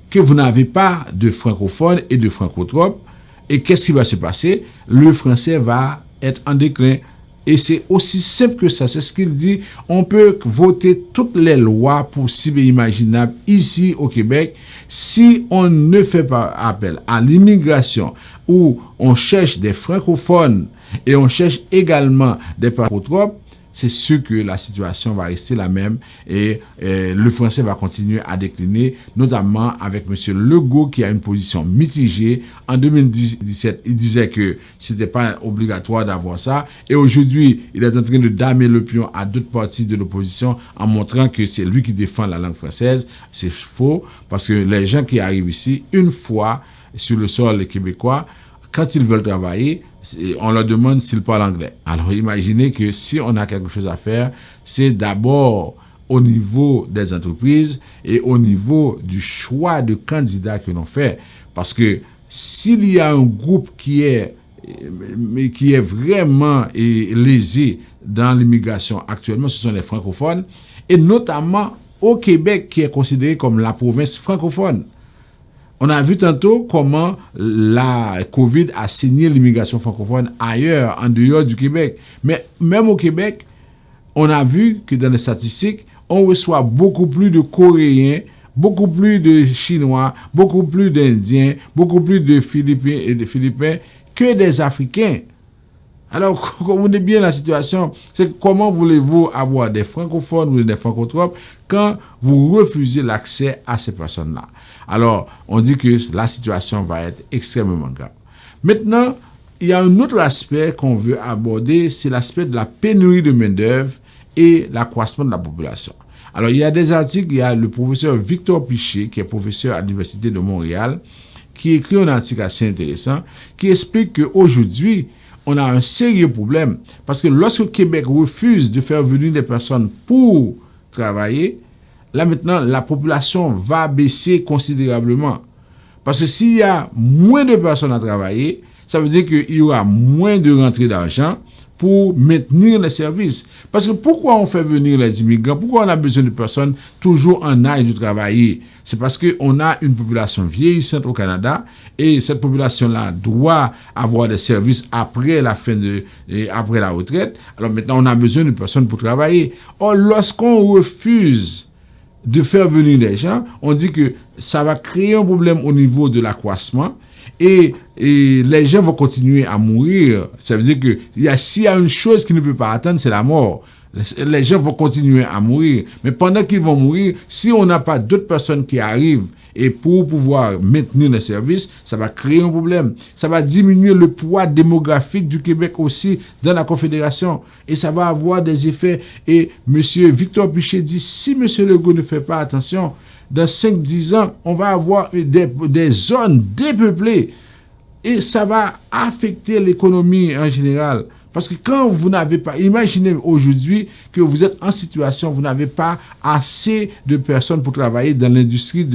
que vous n'avez pas de francophones et de francotropes. Et qu'est-ce qui va se passer? Le français va être en déclin. Et c'est aussi simple que ça, c'est ce qu'il dit. On peut voter toutes les lois possibles et imaginables ici au Québec. Si on ne fait pas appel à l'immigration, où on cherche des francophones et on cherche également des francotropes, c'est sûr que la situation va rester la même et le français va continuer à décliner, notamment avec M. Legault qui a une position mitigée. En 2017, il disait que c'était pas obligatoire d'avoir ça, et aujourd'hui, il est en train de damer le pion à d'autres partis de l'opposition en montrant que c'est lui qui défend la langue française. C'est faux, parce que les gens qui arrivent ici, une fois sur le sol québécois, quand ils veulent travailler, on leur demande s'ils parlent anglais. Alors imaginez que si on a quelque chose à faire, c'est d'abord au niveau des entreprises et au niveau du choix de candidats que l'on fait. Parce que s'il y a un groupe qui est vraiment lésé dans l'immigration actuellement, ce sont les francophones, et notamment au Québec qui est considéré comme la province francophone. On a vu tantôt comment la COVID a saigné l'immigration francophone ailleurs, en dehors du Québec. Mais même au Québec, on a vu que dans les statistiques, on reçoit beaucoup plus de Coréens, beaucoup plus de Chinois, beaucoup plus d'Indiens, beaucoup plus de Philippins que des Africains. Alors, comprenez bien la situation. C'est comment voulez-vous avoir des francophones ou des francotropes quand vous refusez l'accès à ces personnes-là? Alors, on dit que la situation va être extrêmement grave. Maintenant, il y a un autre aspect qu'on veut aborder, c'est l'aspect de la pénurie de main-d'œuvre et l'accroissement de la population. Alors, il y a des articles, il y a le professeur Victor Piché, qui est professeur à l'Université de Montréal, qui écrit un article assez intéressant, qui explique qu'aujourd'hui, on a un sérieux problème. Parce que lorsque le Québec refuse de faire venir des personnes pour travailler, là maintenant, la population va baisser considérablement. Parce que s'il y a moins de personnes à travailler, ça veut dire qu'il y aura moins de rentrées d'argent pour maintenir les services. Parce que pourquoi on fait venir les immigrants? Pourquoi on a besoin de personnes toujours en âge de travailler? C'est parce qu'on a une population vieillissante au Canada et cette population-là doit avoir des services après la après la retraite. Alors maintenant, on a besoin de personnes pour travailler. Or, lorsqu'on refuse de faire venir des gens, on dit que ça va créer un problème au niveau de l'accroissement. Et les gens vont continuer à mourir. Ça veut dire que s'il y a une chose qui ne peut pas attendre, c'est la mort. Les gens vont continuer à mourir. Mais pendant qu'ils vont mourir, si on n'a pas d'autres personnes qui arrivent et pour pouvoir maintenir les services, ça va créer un problème. Ça va diminuer le poids démographique du Québec aussi dans la Confédération. Et ça va avoir des effets. Et M. Victor Piché dit, si M. Legault ne fait pas attention, dans 5-10 ans, on va avoir des zones dépeuplées. Et ça va affecter l'économie en général. Parce que quand vous n'avez pas... Imaginez aujourd'hui que vous êtes en situation, vous n'avez pas assez de personnes pour travailler dans l'industrie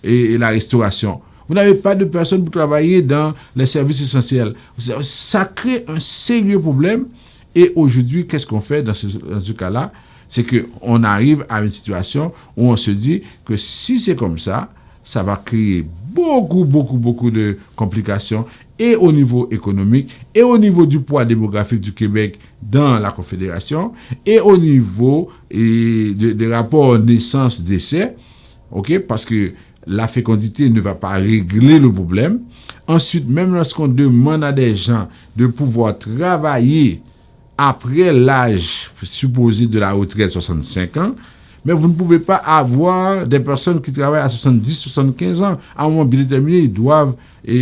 et la restauration. Vous n'avez pas de personnes pour travailler dans les services essentiels. Ça crée un sérieux problème. Et aujourd'hui, qu'est-ce qu'on fait dans ce cas-là? C'est qu'on arrive à une situation où on se dit que si c'est comme ça, ça va créer beaucoup de complications et au niveau économique, et au niveau du poids démographique du Québec dans la Confédération, et au niveau des rapports naissance-décès, ok, parce que la fécondité ne va pas régler le problème. Ensuite, même lorsqu'on demande à des gens de pouvoir travailler après l'âge supposé de la retraite, 65 ans, mais vous ne pouvez pas avoir des personnes qui travaillent à 70, 75 ans. À un moment bien déterminé,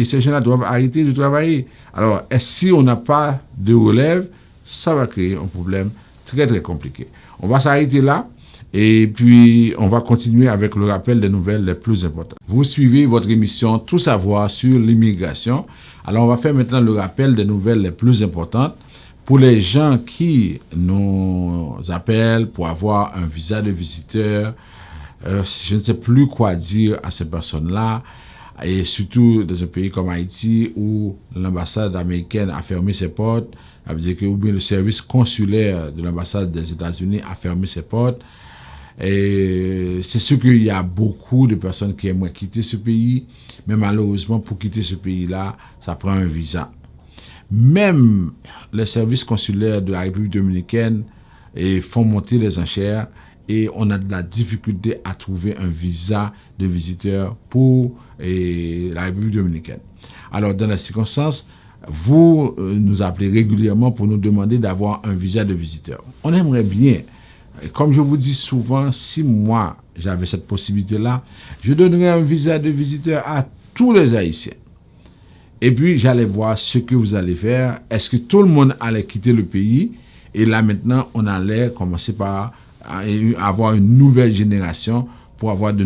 ces gens-là doivent arrêter de travailler. Alors, si on n'a pas de relève, ça va créer un problème très, très compliqué. On va s'arrêter là et puis on va continuer avec le rappel des nouvelles les plus importantes. Vous suivez votre émission Tout savoir sur l'immigration. Alors, on va faire maintenant le rappel des nouvelles les plus importantes. Pour les gens qui nous appellent pour avoir un visa de visiteur, je ne sais plus quoi dire à ces personnes-là, et surtout dans un pays comme Haïti où l'ambassade américaine a fermé ses portes, ça veut dire que ou bien le service consulaire de l'ambassade des États-Unis a fermé ses portes. Et c'est sûr qu'il y a beaucoup de personnes qui aimeraient quitter ce pays, mais malheureusement pour quitter ce pays-là, ça prend un visa. Même les services consulaires de la République dominicaine font monter les enchères et on a de la difficulté à trouver un visa de visiteur pour la République dominicaine. Alors, dans les circonstances, vous nous appelez régulièrement pour nous demander d'avoir un visa de visiteur. On aimerait bien, comme je vous dis souvent, si moi j'avais cette possibilité-là, je donnerais un visa de visiteur à tous les Haïtiens. Et puis, j'allais voir ce que vous allez faire. Est-ce que tout le monde allait quitter le pays? Et là, maintenant, on allait commencer par avoir une nouvelle génération pour avoir de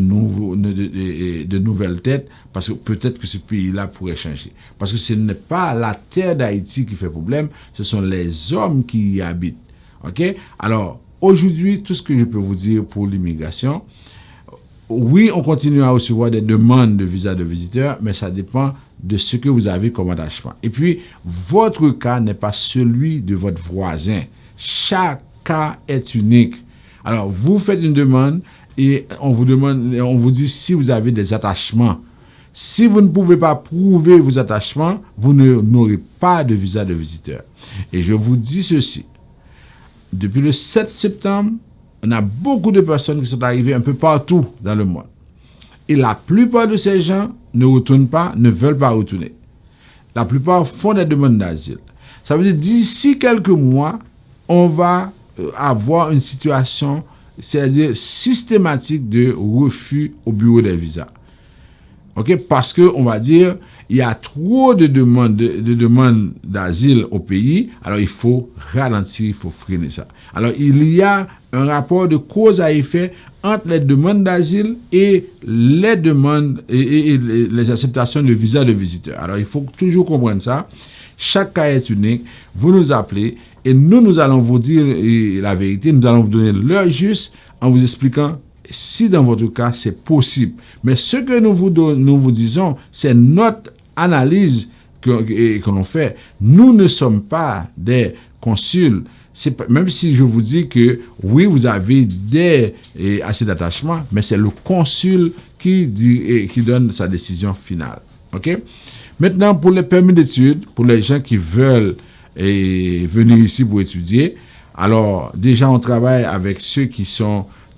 nouvelles têtes, parce que peut-être que ce pays-là pourrait changer. Parce que ce n'est pas la terre d'Haïti qui fait problème, ce sont les hommes qui y habitent. OK? Alors, aujourd'hui, tout ce que je peux vous dire pour l'immigration, oui, on continue à recevoir des demandes de visa de visiteurs, mais ça dépend de ce que vous avez comme attachement. Et puis, votre cas n'est pas celui de votre voisin. Chaque cas est unique. Alors, vous faites une demande et on vous dit si vous avez des attachements. Si vous ne pouvez pas prouver vos attachements, vous n'aurez pas de visa de visiteur. Et je vous dis ceci. depuis le 7 septembre, on a beaucoup de personnes qui sont arrivées un peu partout dans le monde. Et la plupart de ces gens ne retournent pas, ne veulent pas retourner. La plupart font des demandes d'asile. Ça veut dire d'ici quelques mois, on va avoir une situation, c'est-à-dire systématique de refus au bureau des visas. Okay? Parce qu'on va dire, il y a trop de demandes d'asile au pays, alors il faut ralentir, il faut freiner ça. Alors il y a un rapport de cause à effet entre les demandes d'asile et les demandes et les acceptations de visa de visiteurs. Alors il faut toujours comprendre ça. Chaque cas est unique. Vous nous appelez et nous allons vous dire la vérité, nous allons vous donner l'heure juste en vous expliquant si dans votre cas c'est possible. Mais ce que nous vous disons, c'est notre analyse que l'on fait. Nous ne sommes pas des consuls. Même si je vous dis que oui, vous avez assez d'attachement, mais c'est le consul qui donne sa décision finale. OK? Maintenant, pour les permis d'études, pour les gens qui veulent venir ici pour étudier, alors déjà on travaille avec ceux qui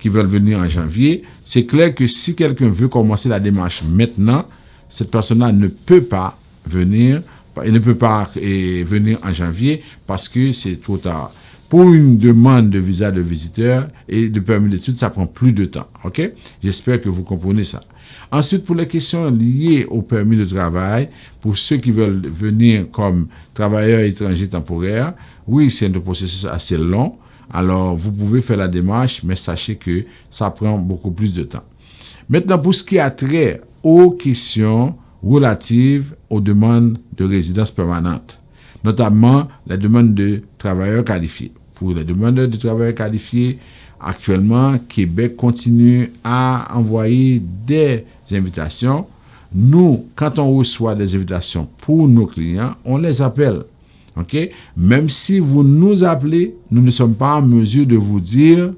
veulent venir en janvier. C'est clair que si quelqu'un veut commencer la démarche maintenant, cette personne-là ne peut pas venir, elle ne peut pas venir en janvier parce que c'est trop tard. Pour une demande de visa de visiteur et de permis d'études, ça prend plus de temps. OK? J'espère que vous comprenez ça. Ensuite, pour les questions liées au permis de travail, pour ceux qui veulent venir comme travailleurs étrangers temporaires, oui, c'est un processus assez long. Alors, vous pouvez faire la démarche, mais sachez que ça prend beaucoup plus de temps. Maintenant, pour ce qui a trait aux questions relatives aux demandes de résidence permanente, notamment la demande de travailleurs qualifiés. Pour les demandeurs de travailleurs qualifiés, actuellement, Québec continue à envoyer des invitations. Nous, quand on reçoit des invitations pour nos clients, on les appelle. Okay? Même si vous nous appelez, nous ne sommes pas en mesure de vous dire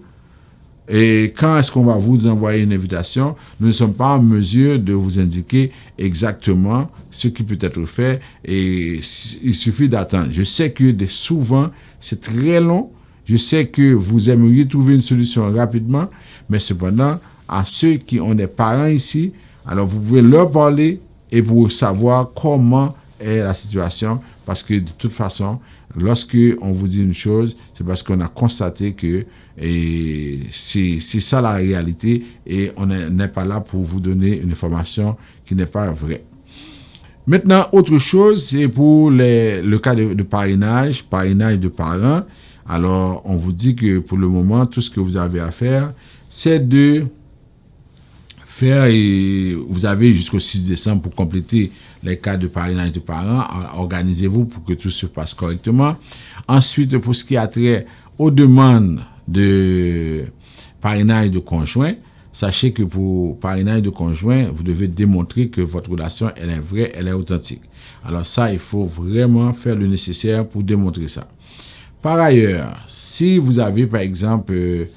quand est-ce qu'on va vous envoyer une invitation. Nous ne sommes pas en mesure de vous indiquer exactement ce qui peut être fait et il suffit d'attendre. Je sais que souvent, c'est très long. Je sais que vous aimeriez trouver une solution rapidement, mais cependant, à ceux qui ont des parents ici, alors vous pouvez leur parler et pour savoir comment est la situation, parce que de toute façon, lorsque on vous dit une chose, c'est parce qu'on a constaté que c'est ça la réalité et on n'est pas là pour vous donner une information qui n'est pas vraie. Maintenant, autre chose, c'est pour le cas de parrainage de parents. Alors, on vous dit que pour le moment, tout ce que vous avez à faire, c'est de faire, et vous avez jusqu'au 6 décembre pour compléter les cas de parrainage de parents. Organisez-vous pour que tout se passe correctement. Ensuite, pour ce qui a trait aux demandes de parrainage de conjoint, sachez que pour parrainage de conjoint, vous devez démontrer que votre relation, elle est vraie, elle est authentique. Alors ça, il faut vraiment faire le nécessaire pour démontrer ça. Par ailleurs, si vous avez, par exemple,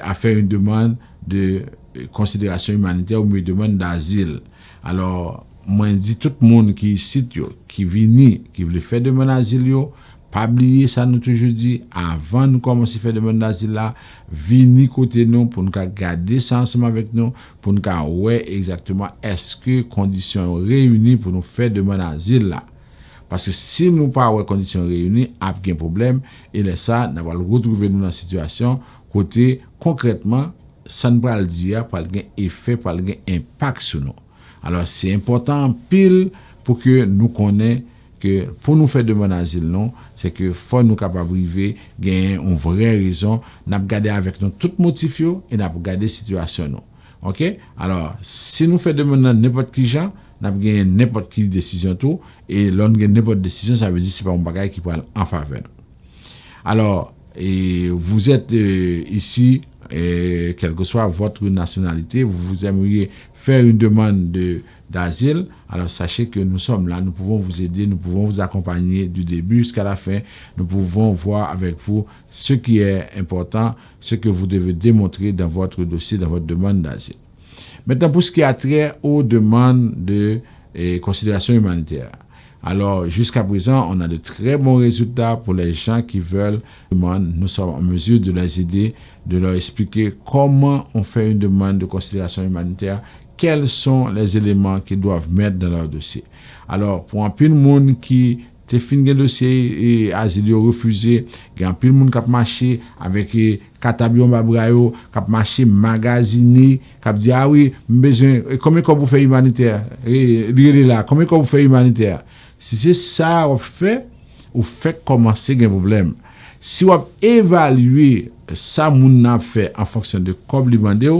à faire une demande de considération humanitaire ou une demande d'asile, alors, moi, je dis tout le monde qui est ici, qui vient, qui veut faire demande d'asile, pas oublier ça, nous toujours dit, avant de commencer à faire demande d'asile là, venez côté nous pour nous garder ça ensemble avec nous, pour nous ouais exactement est-ce que conditions réunies pour nous faire demande d'asile là. Parce que si nous pas ouais conditions réunies, a un problème et là ça, nous allons retrouver nous dans la situation côté concrètement, ça ne va pas le dire, pas le effet, pas le impact sur nous. Alors c'est important pile pour que nous connaissions que pour nous faire demande d'asile non, c'est que faut nous capable arriver gagner une vraie raison, n'a regarder avec nous tout motif et n'a regarder situation non. OK? Alors, si nous fait demande n'importe qui gens, n'a gagner n'importe qui décision tout et l'on gagne n'importe décision, ça veut dire c'est pas un bagage qui parle en faveur. Alors, et vous êtes ici quelle que soit votre nationalité, vous aimeriez faire une demande d'asile, alors sachez que nous sommes là, nous pouvons vous aider, nous pouvons vous accompagner du début jusqu'à la fin, nous pouvons voir avec vous ce qui est important, ce que vous devez démontrer dans votre dossier, dans votre demande d'asile. Maintenant, pour ce qui a trait aux demandes de considération humanitaire, Alors, jusqu'à présent, on a de très bons résultats pour les gens qui veulent demander. Nous sommes en mesure de les aider, de leur expliquer comment on fait une demande de considération humanitaire, quels sont les éléments qu'ils doivent mettre dans leur dossier. Alors, pour un peu de monde qui te fin gen dossier et asile refusé, gen pile moun k'ap marché avec katabion babrayo, k'ap marché magasiner, k'ap dit ah oui, besoin combien qu'on vous fait humanitaire et là, combien qu'on vous fait humanitaire. Si c'est ça ou fait commencer gen problème. Si on évaluer ça moun n'a fait en fonction de comme li mandé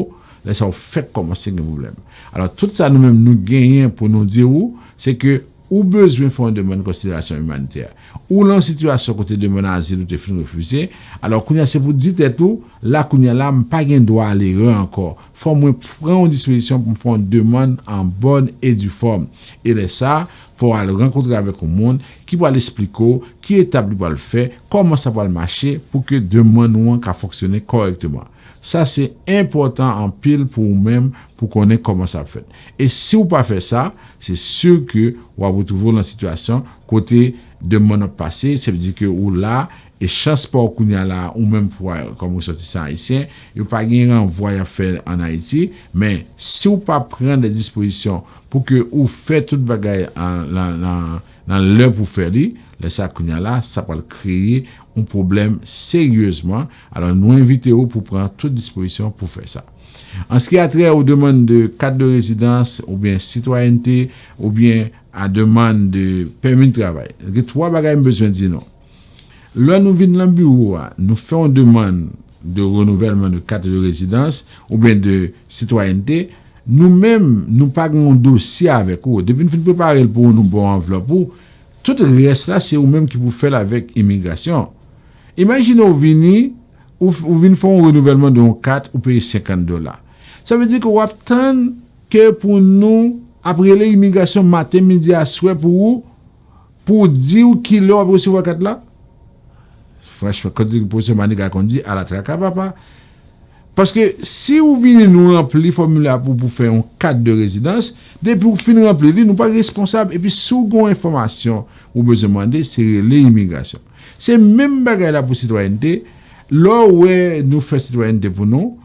là ça fait commencer gen problème. Alors tout ça nous-mêmes nous gagnons pour nous dire c'est que ou besoin de faire une demande de considération humanitaire, ou dans situation côté de demande asile ou de fin refusé, alors qu'on a c'est pour dire tout, là qu'on a là pas gain droit à l'erreur encore. Faut moi prendre une disposition pour faire une demande en bonne et due forme. Et là ça, faut aller rencontrer avec un monde qui va l'expliquer, qui établit va le faire, comment ça va marcher pour que demande ou ka fonctionner correctement. Ça, c'est important en pile pour vous-même, pour connaître comment ça fait. Et si vous pas fait ça, c'est sûr que vous allez vous trouver dans une situation, côté de mon passé, ça veut dire que ou là, et chance pour qu'on y a là, ou même pour, comme vous sortez ça haïtien, il n'y a pas de renvoi à faire en Haïti, mais si vous pas prendre des dispositions pour que vous faites toute bagaille dans l'heure pour faire les ça qu'on y a là, ça va créer un problème sérieusement. Alors, nous invitons pour prendre toute disposition pour faire ça. En ce qui a trait aux demandes de carte de résidence, ou bien citoyenneté, ou bien à demande de permis de travail, il y a trois bagages besoin de dire non. Là, nous venons dans le bureau, nous faisons une demande de renouvellement de carte de résidence, ou bien de citoyenneté. Nous-mêmes, nous prenons un dossier avec vous. Depuis que nous préparons pour nous pour enveloppe, tout le reste là, c'est vous-même qui vous faites avec immigration. Imaginez vous venez faire un renouvellement de 4 ou payer $50. Ça veut dire que vous attendez que pour nous, après l'immigration matin, midi à soir pour dire qui l'a recevoir 4 là. Franchement, quand vous posez maniga qu'on dit à la traka papa. Parce que si vous venez nous remplir le formulaire pour faire un cadre de résidence, depuis vous finissez remplir, nous ne sommes pas responsables. Et puis, si vous avez une information, vous besoin demander, c'est l'immigration. C'est même bagaille là pour citoyenneté. Là où nous faisons citoyenneté pour nous,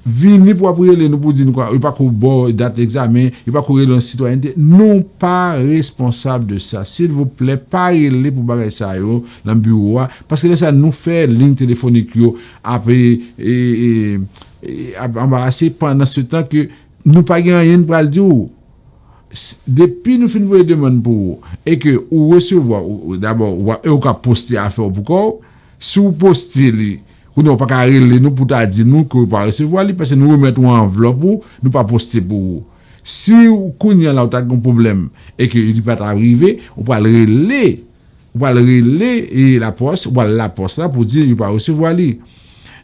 venir pour après nous pour dire quoi, il pas qu'on bon date d'examen, il pas qu'on dans citoyenneté, non pas responsable de ça. S'il vous plaît, parlez pour bagaille ça yo dans bureau parce que là ça nous fait ligne téléphonique yo après embarrassé pendant ce temps que nous pas rien pour le dire. Depuis nous finissons de demander pour et que ou recevoir d'abord ou ka poster affaire pour quoi sous poster ou non pas qu'à nous pour ta dire nous que vous pas recevoir parce que nous remettons en enveloppe pour nous pas poster pour si qu'on y a là un problème et que il pas arriver on va le relayer et la poste ou la poste là pour dire il pas recevoir lui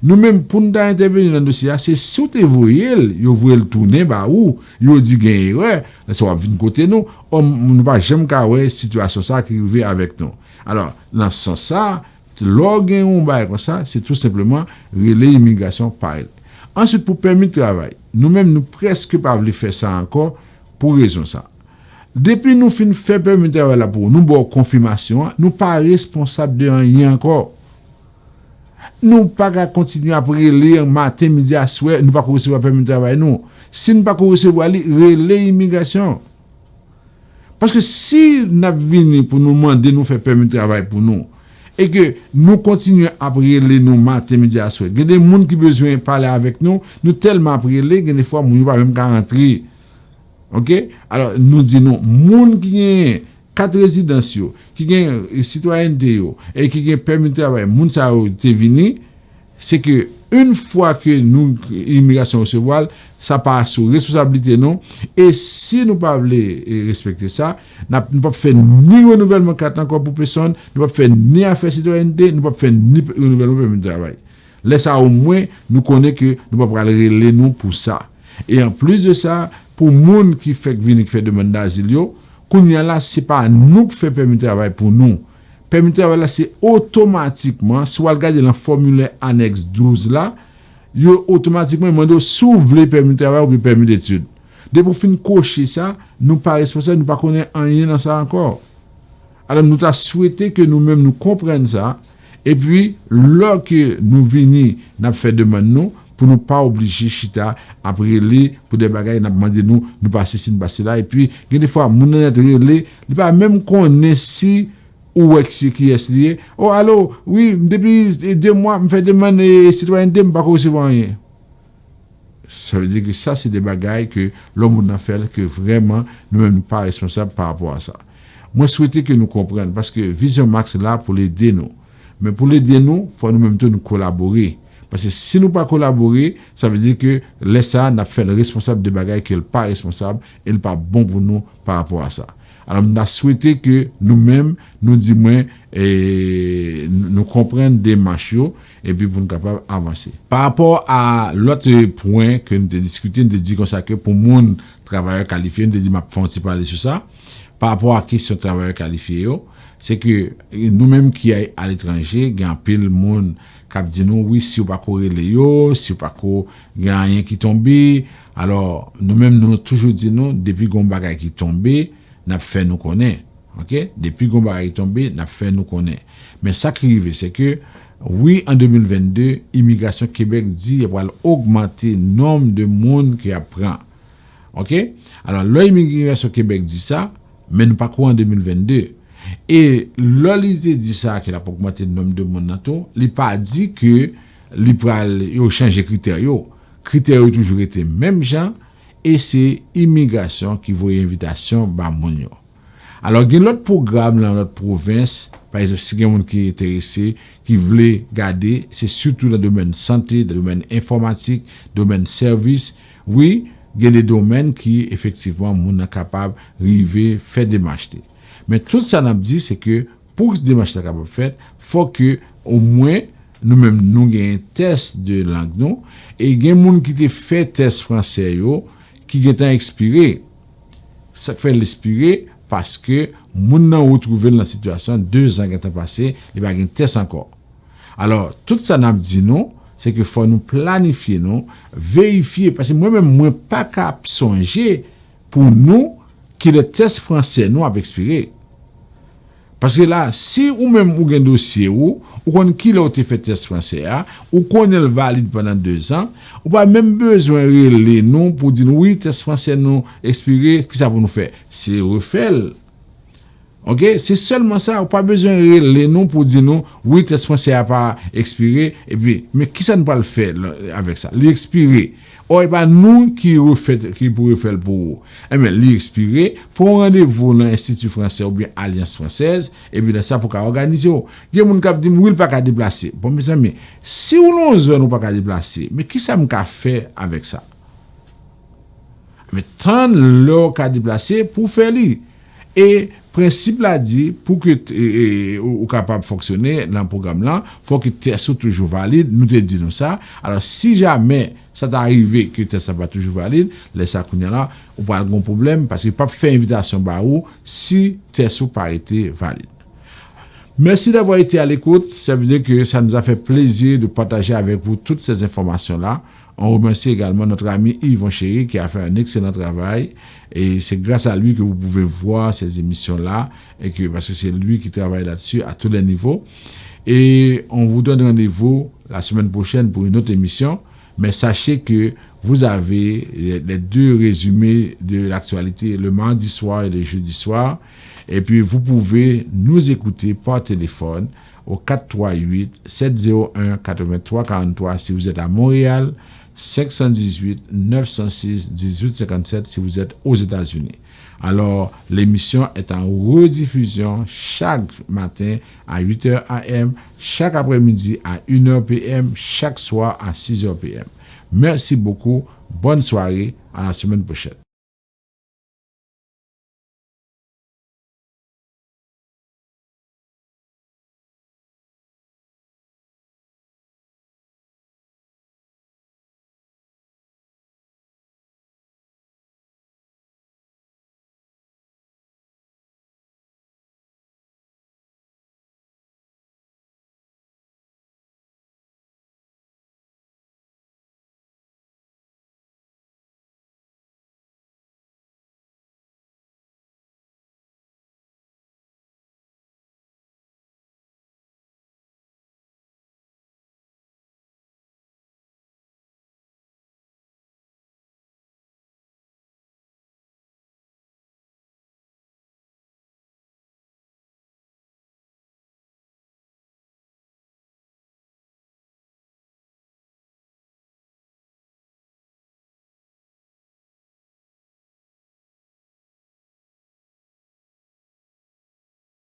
nous même pour nous intervenir dans le dossier c'est sous te voyez yo voyez le tourner bah ou yo dit gain erreur là ça va venir côté nous on pas jamais ka ouais situation ça qui arrive avec nous alors dans ce sens ça l'organe on bail comme ça c'est tout simplement relais immigration par elle. Ensuite pour permis de travail nous-mêmes nous presque pas voulu faire ça encore pour raison ça depuis nous fin faire permis de travail là pour nous bon confirmation nous pas responsable de rien encore nous pas continuer à relais matin midi à soir nous pas recevoir permis de travail non si nous pas recevoir relais immigration parce que si n'a venu pour nous demander nous faire permis de travail pour nous et que nous continuons à prier nous matin midi à soir. Il y a des gens qui ont besoin de parler avec nous, nous tellement prier, il y a des fois nous pas même rentrer. OK? Alors nous disons gens qui ont carte résidence qui ont citoyenneté et qui ont permis de travail, gens ça te venu, c'est que une fois que nous immigration recevoir ça passe sous responsabilité non et si nous pas voulons respecter ça nous pas faire ni renouvellement carte encore pour personne nous pas faire ni affaire citoyenneté nous pas faire ni renouvellement permis de travail laisse ça au moins nous connaît que nous pas parler nous pour ça et en plus de ça pour monde qui fait venir qui fait demande d'asile qu'on y a là c'est pas nous qui fait permis de travail pour nous permis de travail là c'est automatiquement soit regarder dans formulaire annexe 12 là yo automatiquement demande s'ouvrir permis de travail ou permis d'études. Dès pour fin cocher ça, nous pas responsable, nous pas connaît rien dans ça encore. Alors nous t'a souhaité que nous-mêmes nous comprenions ça et puis lorsque nous venons n'a fait demande nous pour nous pas obliger chita après les pour des bagages n'a demandé nous passer ci nous passer là et puis des fois mon être relé il pas même connaître si ou est-ce qui est lié oh allô oui depuis 2 mois me fait demande citoyenneté me pas recevoir rien. Ça veut dire que ça c'est des bagages que l'homme a fait que vraiment nous-mêmes pas responsables par rapport à ça. Moi souhaite que nous comprenions parce que Vision Max est là pour l'aider nous. Mais pour l'aider nous, il faut nous-mêmes nous collaborer. Parce que si nous pas collaborer, ça veut dire que l'État n'a fait le responsable des bagages qui n'est pas responsable et n'est pas bon pour nous par rapport à ça. Alors, nous avons souhaité que nous-mêmes, nous disons, nous comprenions des marchés et puis pour nous capables d'avancer. Par rapport à l'autre point que nous avons discuté, nous avons dit comme ça que pour mon travailleur qualifié, nous avons dit, je vais parler sur ça. Par rapport à la question de travailleurs qualifiés, c'est que nous-mêmes qui sommes à l'étranger, il y a un peu de monde qui dit nous, oui, si vous ne pouvez pas corréler, si vous ne pouvez pas rien qui tombe, alors nous-mêmes nous toujours dit nous, depuis qu'on bagaille qui tombe, n'a fait nous connaître. OK? Depuis qu'on bagaille qui tombe, n'a fait nous connaître. Mais ça qui arrive, c'est que oui, en 2022, Immigration Québec dit qu'il va augmenter le nombre de monde qui apprend. OK? Alors, l'Immigration Québec dit ça, mais nous pas quoi en 2022. Et l'Olysée dit ça qu'il a augmenté le nombre de monde, il pas dit que il a changé critères. Critères ont toujours été même gens et c'est immigration qui voit invitation ba moun yo. Alors il y a l'autre programme dans notre province, par exemple si quelqu'un qui est intéressé, qui voulait garder, c'est surtout dans le domaine santé, dans le domaine informatique, domaine service. Oui, il y a des domaines qui effectivement moun est capable river faire des démarches. Mais tout ça n'a dit c'est que pour que démarche soit capable faire, faut que au moins nous-mêmes nous gagnons un test de langue non et il y a des gens qui te fait test français yo qui est expiré. Ça fait l'expirer parce que moun nan retrouvé dans la situation 2 ans qui ont passé, il va gagner test encore. Alors tout ça n'a dit non, c'est que faut nous planifier non, vérifier parce que moi-même moi pas capable songer pour nous que le test français nous a expiré. Parce que là, si ou même ou un dossier ou qu'on qui l'a été fait test français ou qu'on est valide pendant 2 ans, ou pas même besoin de les noms pour dire oui, test français non expiré, qu'est-ce que ça va nous faire? C'est refaire. OK, c'est seulement ça, ou pas besoin de les noms pour dire non, oui, test français a pas expiré et puis mais qui ça ne peut le faire avec ça? L'expirer. Or et pas nous qui pourrait faire pour mais l'expirer pour rendez-vous dans l'Institut français ou bien Alliance française et puis ça pour organiser. Il y a des gens qui disent oui, pas déplacer. Bon mes amis, si ou non nous pas déplacer, mais qui ça me fait avec ça? Mais tant leur cas déplacer pour faire lui. Et principe l'a dit pour que ou capable fonctionner dans le programme là, faut que test soit toujours valide, nous te disons ça. Alors si jamais ça t'est arrivé que test pas toujours valide, laisse ça connait là, ou pas de problème parce que pas faire invitation ba ou si test pas été valide. Merci d'avoir été à l'écoute, ça veut dire que ça nous a fait plaisir de partager avec vous toutes ces informations là. On remercie également notre ami Yvon Chéri qui a fait un excellent travail et c'est grâce à lui que vous pouvez voir ces émissions-là et que parce que c'est lui qui travaille là-dessus à tous les niveaux. Et on vous donne rendez-vous la semaine prochaine pour une autre émission. Mais sachez que vous avez les 2 résumés de l'actualité le mardi soir et le jeudi soir. Et puis vous pouvez nous écouter par téléphone au 438-701-8343 si vous êtes à Montréal, 518-906-1857 si vous êtes aux États-Unis. Alors, l'émission est en rediffusion chaque matin à 8h AM, chaque après-midi à 1h PM, chaque soir à 6h PM. Merci beaucoup. Bonne soirée. À la semaine prochaine.